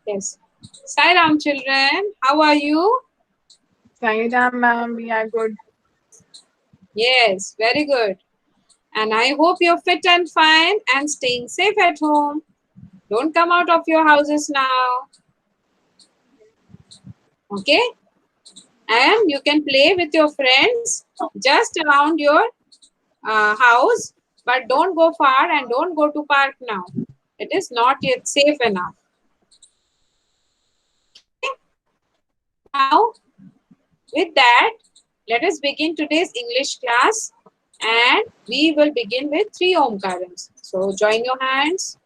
Yes. Sai Ram children, how are you? Saida ma'am, we are good. Yes, very good. And I hope you're fit and fine and staying safe at home. Don't come out of your houses now. Okay? And you can play with your friends just around your house, but don't go far and don't go to park now. It is not yet safe enough. Okay? Now, with that, let us begin today's English class and we will begin with 3 Omkarams. So, join your hands.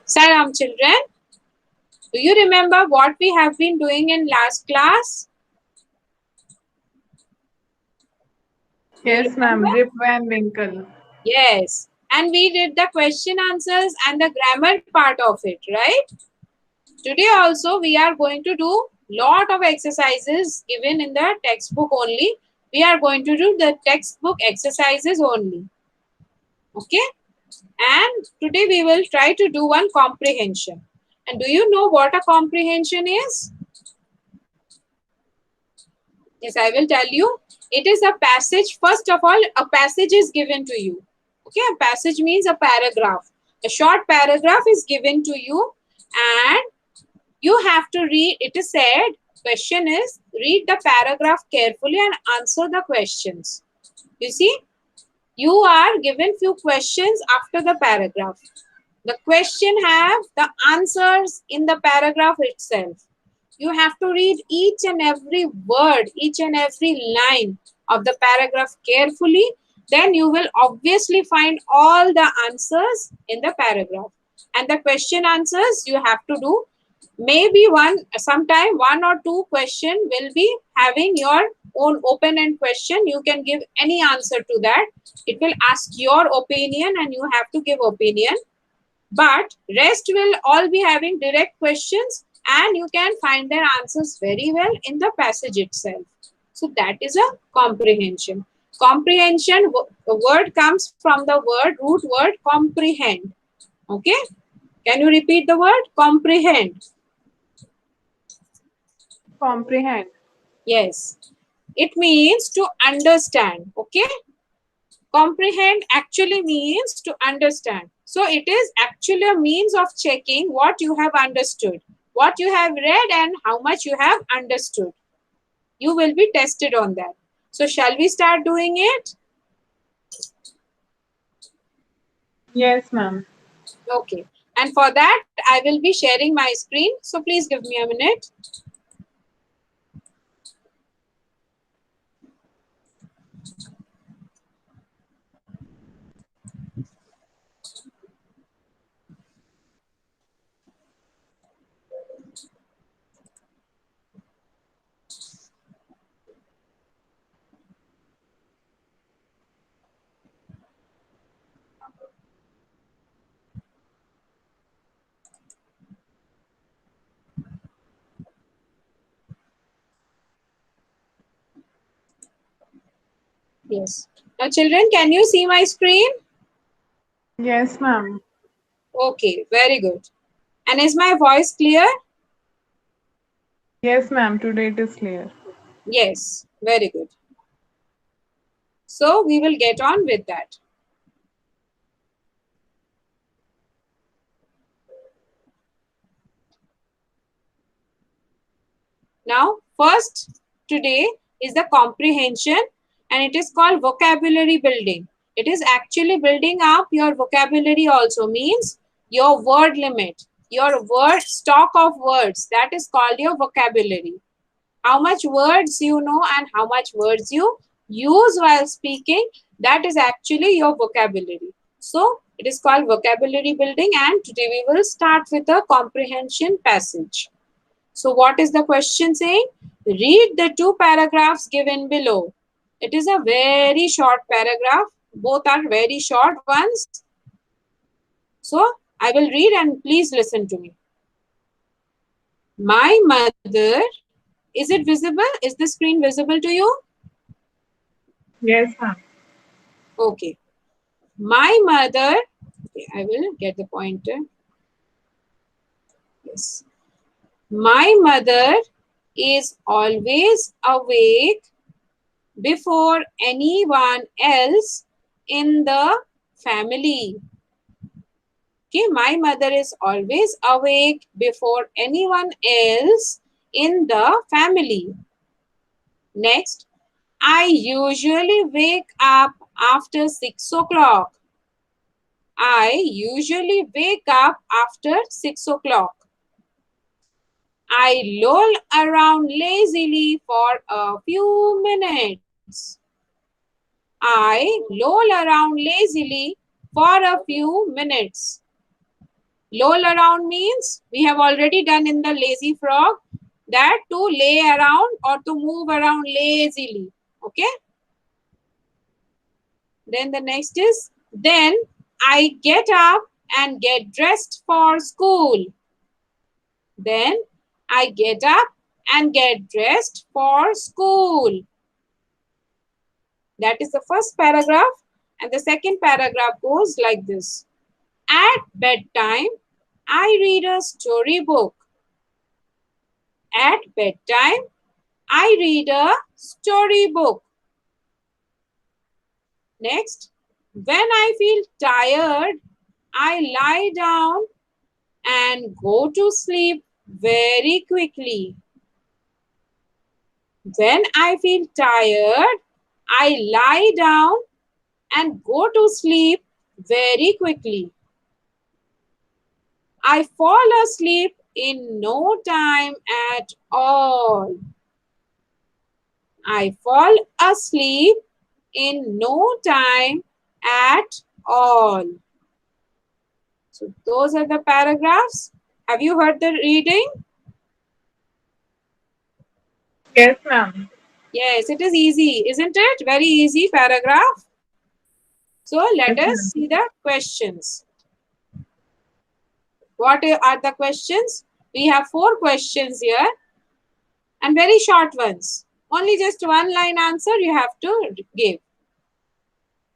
Salam children, do you remember what we have been doing in last class? Do you Yes, remember? ma'am. Rip Van Winkle. Yes. And we did the question answers and the grammar part of it, right? Today also we are going to do lot of exercises given in the textbook only. We are going to do the textbook exercises only. Okay? And today we will try to do one comprehension. And do you know what a comprehension is? Yes, I will tell you. It is a passage. First of all, a passage is given to you. Okay, a passage means a paragraph. A short paragraph is given to you and you have to read. It is said, question is, read the paragraph carefully and answer the questions. You see, you are given few questions after the paragraph. The question have the answers in the paragraph itself. You have to read each and every word, each and every line of the paragraph carefully. Then you will obviously find all the answers in the paragraph. And the question answers you have to do. Maybe sometime one or two question will be having your own open-end question. You can give any answer to that. It will ask your opinion and you have to give opinion, but rest will all be having direct questions and you can find their answers very well in the passage itself. So that is a comprehension. Comprehension word comes from the root word comprehend. Okay, can you repeat the word comprehend? Comprehend. Yes, it means to understand. Okay, comprehend actually means to understand. So it is actually a means of checking what you have understood, what you have read and how much you have understood. You will be tested on that. So shall we start doing it? Yes, ma'am. Okay. And for that, I will be sharing my screen. So please give me a minute. Yes. Now children, can you see my screen? Yes, ma'am. Okay, very good. And is my voice clear? Yes, ma'am. Today it is clear. Yes, very good. So we will get on with that. Now, first today is the comprehension and it is called vocabulary building. It is actually building up your vocabulary also, means your word limit, your word stock of words. That is called your vocabulary. How much words you know and how much words you use while speaking, that is actually your vocabulary. So, it is called vocabulary building and today we will start with a comprehension passage. So what is the question saying? Read the two paragraphs given below. It is a very short paragraph. Both are very short ones. So I will read and please listen to me. My mother, is it visible? Is the screen visible to you? Yes, ma'am. Okay. My mother, okay, I will get the pointer. Yes. My mother is always awake before anyone else in the family. Okay, my mother is always awake before anyone else in the family. Next, I usually wake up after 6 o'clock. I usually wake up after 6 o'clock. I loll around lazily for a few minutes. I loll around lazily for a few minutes. Loll around means we have already done in the lazy frog that to lay around or to move around lazily. Okay. Then the next is, then I get up and get dressed for school. Then I get up and get dressed for school. That is the first paragraph. And the second paragraph goes like this. At bedtime, I read a storybook. At bedtime, I read a storybook. Next, when I feel tired, I lie down and go to sleep very quickly. When I feel tired, I lie down and go to sleep very quickly. I fall asleep in no time at all. I fall asleep in no time at all. So those are the paragraphs. Have you heard the reading? Yes, ma'am. Yes, it is easy, isn't it? Very easy paragraph. So let Yes, us ma'am. see the questions. What are the questions? We have 4 questions here and very short ones. Only just one line answer you have to give.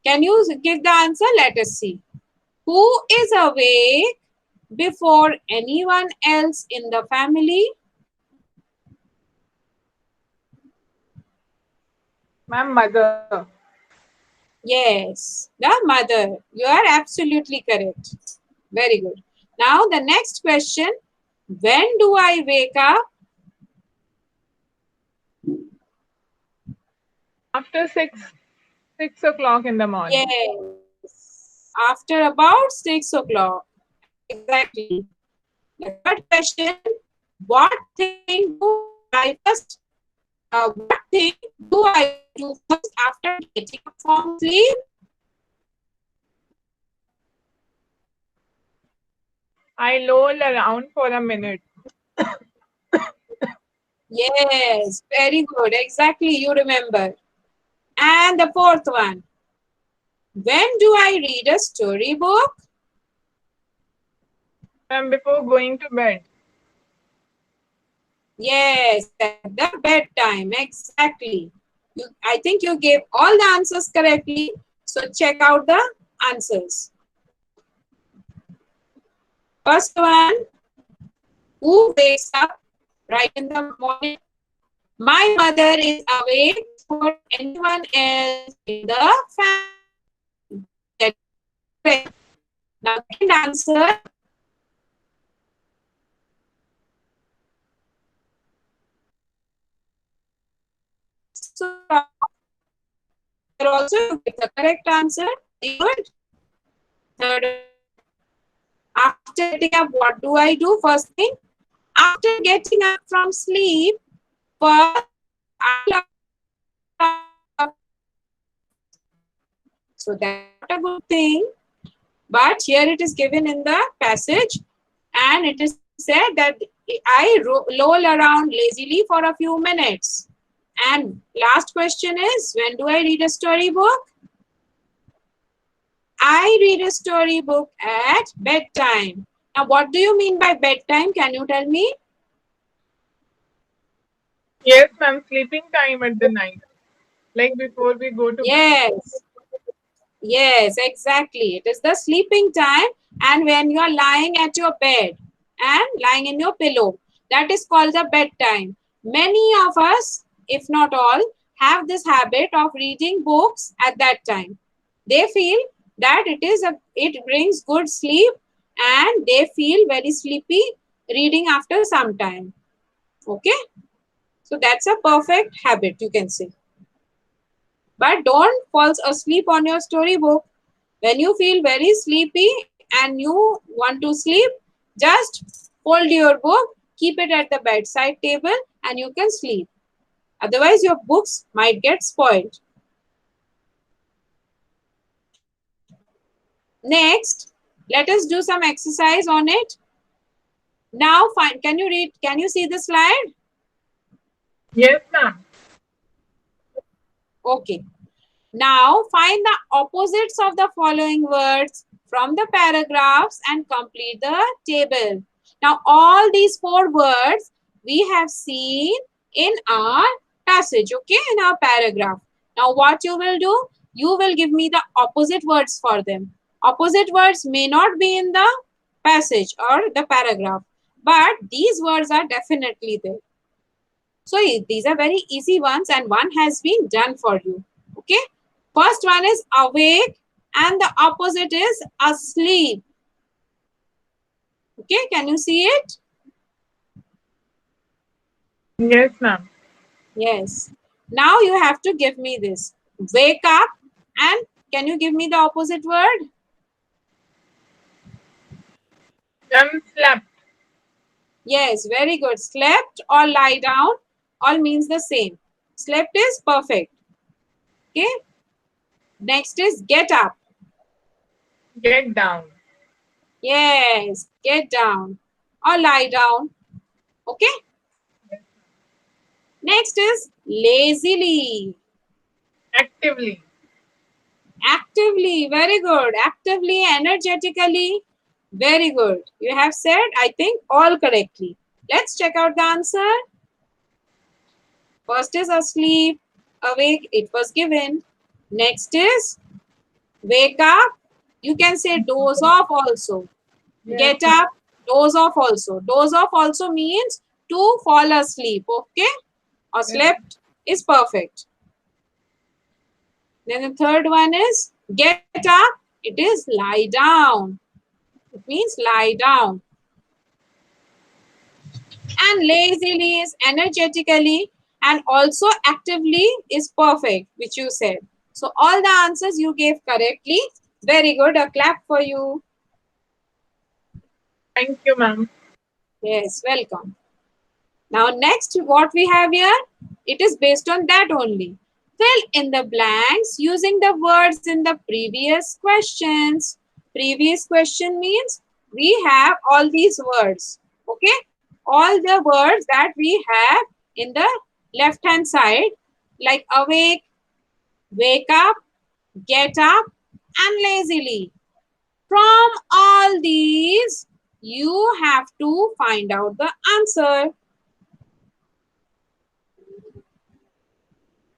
Can you give the answer? Let us see. Who is awake before anyone else in the family? Ma'am, mother. Yes, the mother. You are absolutely correct. Very good. Now the next question. When do I wake up? After 6 o'clock in the morning. Yes, after about 6 o'clock. Exactly. The third question. What thing do I first? What thing do I do first after getting up from sleep? I loll around for a minute. Yes, very good. Exactly, you remember. And the fourth one. When do I read a storybook? Ma'am, before going to bed. Yes, at the bedtime. Exactly. I think you gave all the answers correctly. So check out the answers. First one, who wakes up right in the morning? My mother is awake for anyone else in the family. That is correct. Now, second answer. So, here also you get the correct answer. Very good. Third one. After getting up, what do I do? First thing, after getting up from sleep, first I so that's not a good thing. But here it is given in the passage, and it is said that I loll around lazily for a few minutes. And last question is, when do I read a storybook? I read a storybook at bedtime. Now, what do you mean by bedtime? Can you tell me? Yes, ma'am. Sleeping time at the night, like before we go to bed. Yes. Yes, exactly. It is the sleeping time, and when you are lying at your bed and lying in your pillow, that is called the bedtime. Many of us, if not all, have this habit of reading books at that time. They feel that it brings good sleep, and they feel very sleepy reading after some time. Okay, so that's a perfect habit, you can say. But don't fall asleep on your storybook. When you feel very sleepy and you want to sleep, just fold your book, keep it at the bedside table, and you can sleep. Otherwise, your books might get spoiled. Next, let us do some exercise on it. Now, fine. Can you read? Can you see the slide? Yes, ma'am. Okay. Now, find the opposites of the following words from the paragraphs and complete the table. Now, all these four words we have seen in our passage, okay, in our paragraph. Now, what you will do? You will give me the opposite words for them. Opposite words may not be in the passage or the paragraph, but these words are definitely there. So these are very easy ones and one has been done for you. Okay. First one is awake and the opposite is asleep. Okay. Can you see it? Yes, ma'am. Yes. Now you have to give me this. Wake up and can you give me the opposite word? Slept. Yes. Very good. Slept or lie down all means the same. Slept is perfect. Okay. Next is get up. Get down. Yes. Get down or lie down. Okay. Next is lazily. Actively. Actively, very good. Actively, energetically, very good. You have said, I think, all correctly. Let's check out the answer. First is asleep, awake, it was given. Next is wake up. You can say doze off also. Yes, Get ma'am. up, doze off also. Doze off also means to fall asleep, okay? Or Yes. slept is perfect. Then the third one is get up. It is lie down. It means lie down. And lazily is energetically and also actively is perfect, which you said. So all the answers you gave correctly. Very good. A clap for you. Thank you, ma'am. Yes, welcome. Now next what we have here, it is based on that only. Fill in the blanks using the words in the previous questions. Previous question means we have all these words. Okay. All the words that we have in the left hand side like awake, wake up, get up and lazily. From all these, you have to find out the answer.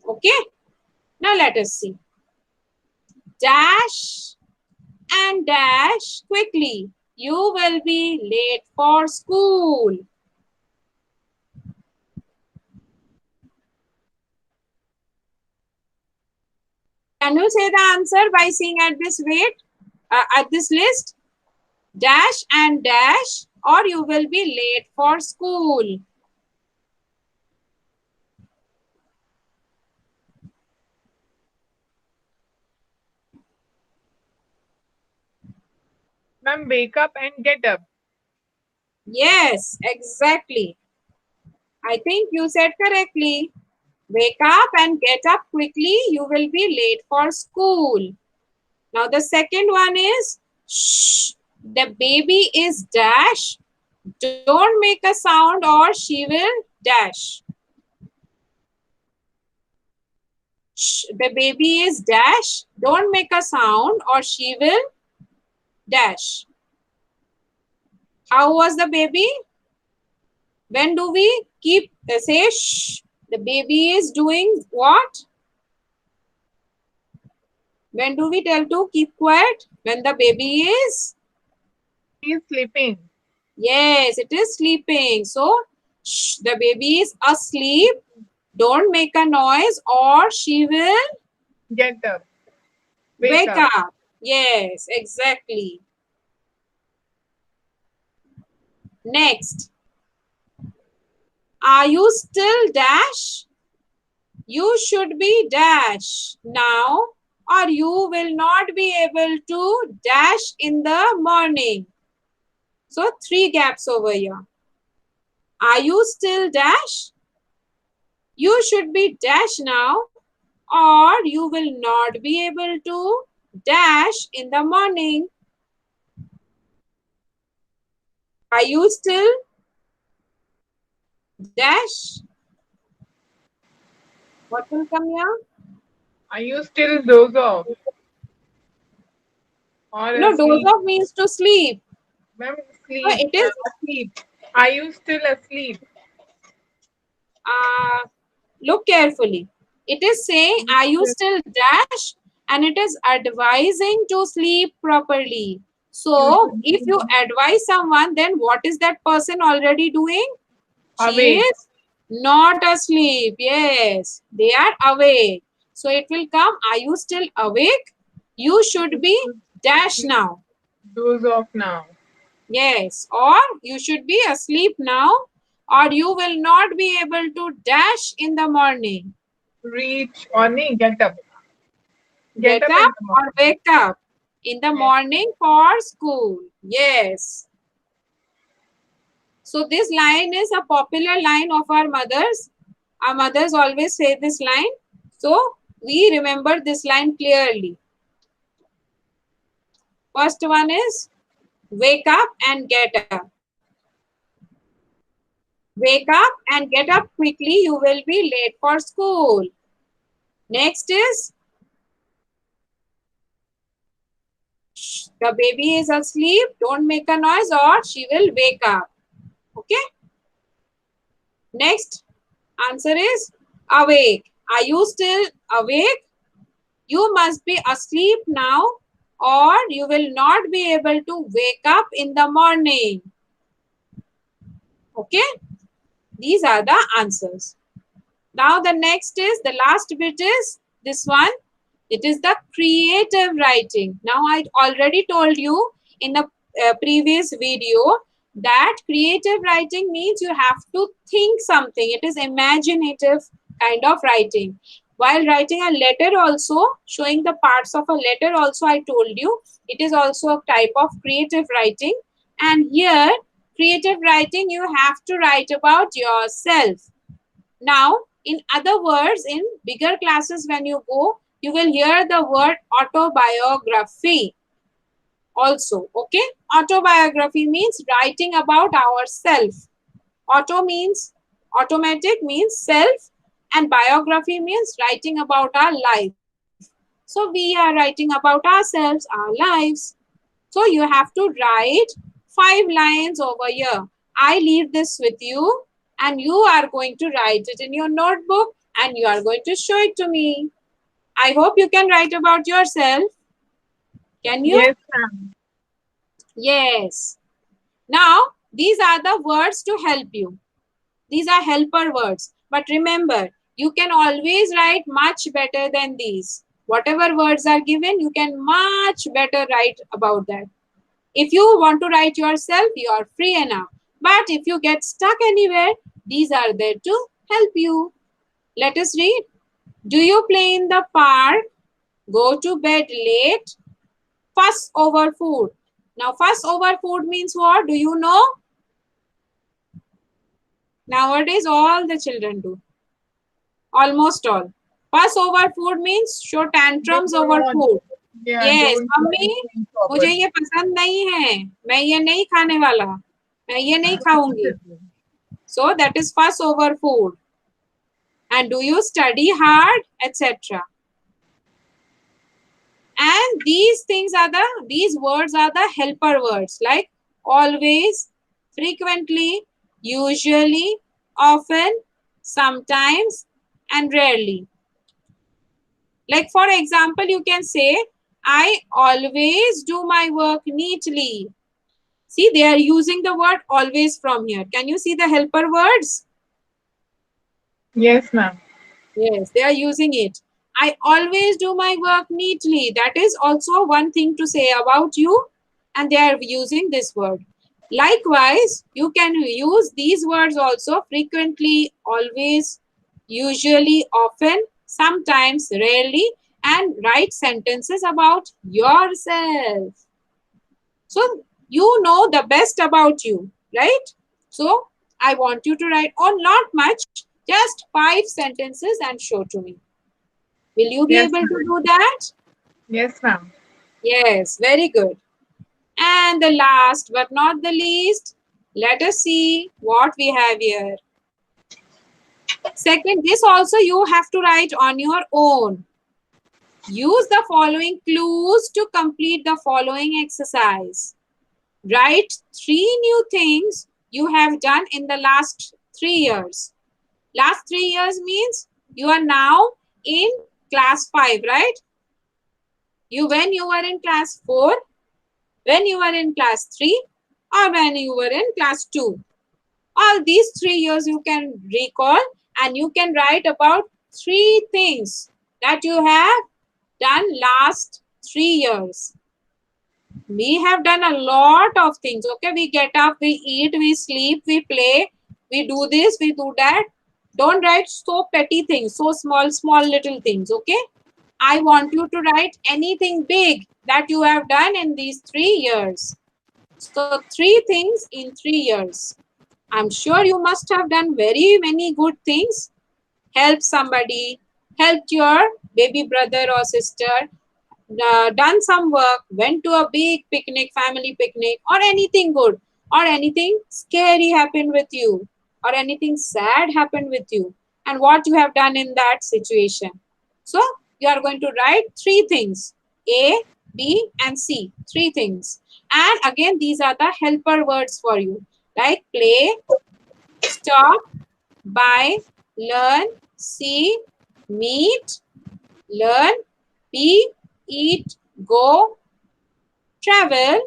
Okay. Now let us see. Dash and dash quickly. You will be late for school. Can you say the answer by seeing at this rate, at this list? Dash and dash or you will be late for school. Ma'am, wake up and get up. Yes, exactly. I think you said correctly. Wake up and get up quickly. You will be late for school. Now the second one is shh. The baby is dash. Don't make a sound or she will dash. Shh. The baby is dash. Don't make a sound or she will dash. How was the baby? When do we keep say shh? The baby is doing what? When do we tell to keep quiet? When the baby is? He is sleeping. Yes, it is sleeping. So shh, the baby is asleep. Don't make a noise or she will Get up. wake up. Yes, exactly. Next. Are you still dash? You should be dash now or you will not be able to dash in the morning. So 3 gaps over here. Are you still dash? You should be dash now or you will not be able to dash in the morning. Are you still dash? What will come here? Are you still doze off? Or No, doze asleep? off means to sleep. Ma'am, So sleep. it is, Asleep. Are you still asleep? look carefully. It is saying, are you still dash? And it is advising to sleep properly. You So should if you be advise someone, then what is that person already doing? She awake. is not asleep. Yes, they are awake. So it will come, are you still awake? You should You be should dash sleep. now. Doze off now. Yes, or you should be asleep now, or you will not be able to dash in the morning. Reach or nahi, get up. Get Get up in up the or morning. wake up in the Yes. morning for school. Yes. So this line is a popular line of our mothers. Our mothers always say this line. So we remember this line clearly. First one is wake up and get up. Wake up and get up quickly. You will be late for school. Next is the baby is asleep. Don't make a noise or she will wake up. Okay. Next answer is awake. Are you still awake? You must be asleep now or you will not be able to wake up in the morning. Okay. These are the answers. Now the next is, the last bit is this one. It is the creative writing. Now I already told you in the previous video that creative writing means you have to think something. It is imaginative kind of writing. While writing a letter also, showing the parts of a letter also, I told you, it is also a type of creative writing. And here, creative writing, you have to write about yourself. Now, in other words, in bigger classes when you go, you will hear the word autobiography also. Okay, autobiography means writing about ourselves. Auto means automatic, means self, and biography means writing about our life. So we are writing about ourselves, our lives. So you have to write 5 lines over here. I leave this with you and you are going to write it in your notebook and you are going to show it to me. I hope you can write about yourself. Can you? Yes, ma'am. Yes. Now, these are the words to help you. These are helper words. But remember, you can always write much better than these. Whatever words are given, you can much better write about that. If you want to write yourself, you are free enough. But if you get stuck anywhere, these are there to help you. Let us read. Do you play in the park? Go to bed late? Fuss over food. Now, fuss over food means what? Do you know? Nowadays, all the children do. Almost all. Fuss over food means show They tantrums over don't. food. Yeah, Yes, don't do mummy anything मुझे properly. ये पसंद नहीं है, मैं ये नहीं खाने वाला, मैं ये नहीं खाऊंगी. So that is fuss over food. And do you study hard, etc. And these words are the helper words, like always, frequently, usually, often, sometimes, and rarely. Like for example, you can say, I always do my work neatly. See, they are using the word always from here. Can you see the helper words? Yes, ma'am. Yes, they are using it. I always do my work neatly. That is also one thing to say about you, and they are using this word. Likewise, you can use these words also: frequently, always, usually, often, sometimes, rarely, and write sentences about yourself. So you know the best about you, right? So I want you to write, oh, not much, just 5 sentences and show to me. Will you be Yes, able to ma'am. do that? Yes, ma'am. Yes, very good. And the last but not the least, let us see what we have here. Second, this also you have to write on your own. Use the following clues to complete the following exercise. Write 3 new things you have done in the last 3 years. Last 3 years means you are now in class 5, right? When you were in class 4, when you were in class 3, or when you were in class 2. All these 3 years you can recall, and you can write about 3 things that you have done last 3 years. We have done a lot of things. Okay, we get up, we eat, we sleep, we play, we do this, we do that. Don't write so petty things, so small little things. Okay, I want you to write anything big that you have done in these 3 years. So 3 things in 3 years. I'm sure you must have done very many good things. Help somebody, helped your baby brother or sister, done some work, went to a big picnic, family picnic, or anything good, or anything scary happened with you, or anything sad happened with you, and what you have done in that situation. So you are going to write 3 things: A, B, and C. 3 things. And again, these are the helper words for you, like play, stop, buy, learn, see, meet, learn, be, eat, go, travel,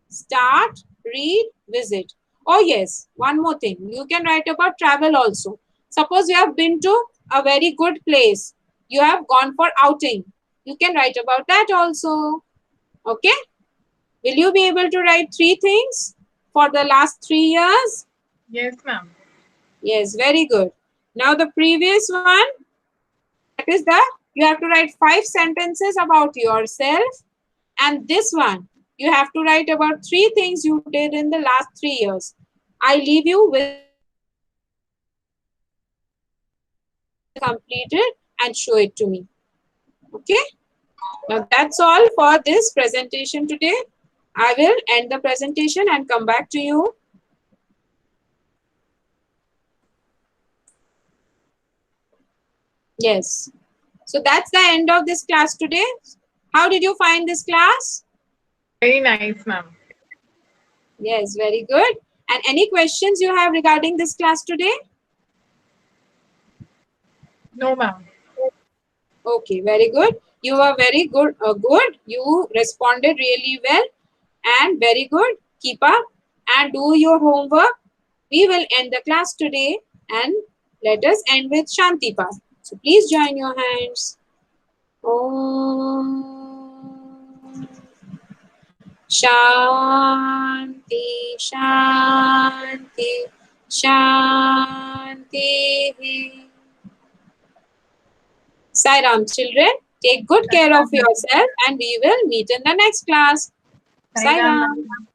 start, read, visit. Oh yes, one more thing. You can write about travel also. Suppose you have been to a very good place. You have gone for outing. You can write about that also. Okay? Will you be able to write 3 things for the last 3 years? Yes, ma'am. Yes, very good. Now the previous one, that is the, you have to write 5 sentences about yourself. And this one, you have to write about 3 things you did in the last 3 years. I leave you with the exercise. Complete it and show it to me. Okay. Now that's all for this presentation today. I will end the presentation and come back to you. Yes. So that's the end of this class today. How did you find this class? Very nice, ma'am. Yes, very good. And any questions you have regarding this class today? No, ma'am. Okay, very good. You were very good. Good. You responded really well and very good. Keep up and do your homework. We will end the class today and let us end with Shanti Path. So please join your hands. Om Shanti Shanti Shanti. Sai Ram, children, take good care of yourself and we will meet in the next class. Sai Sai Ram, Ram. ma'am.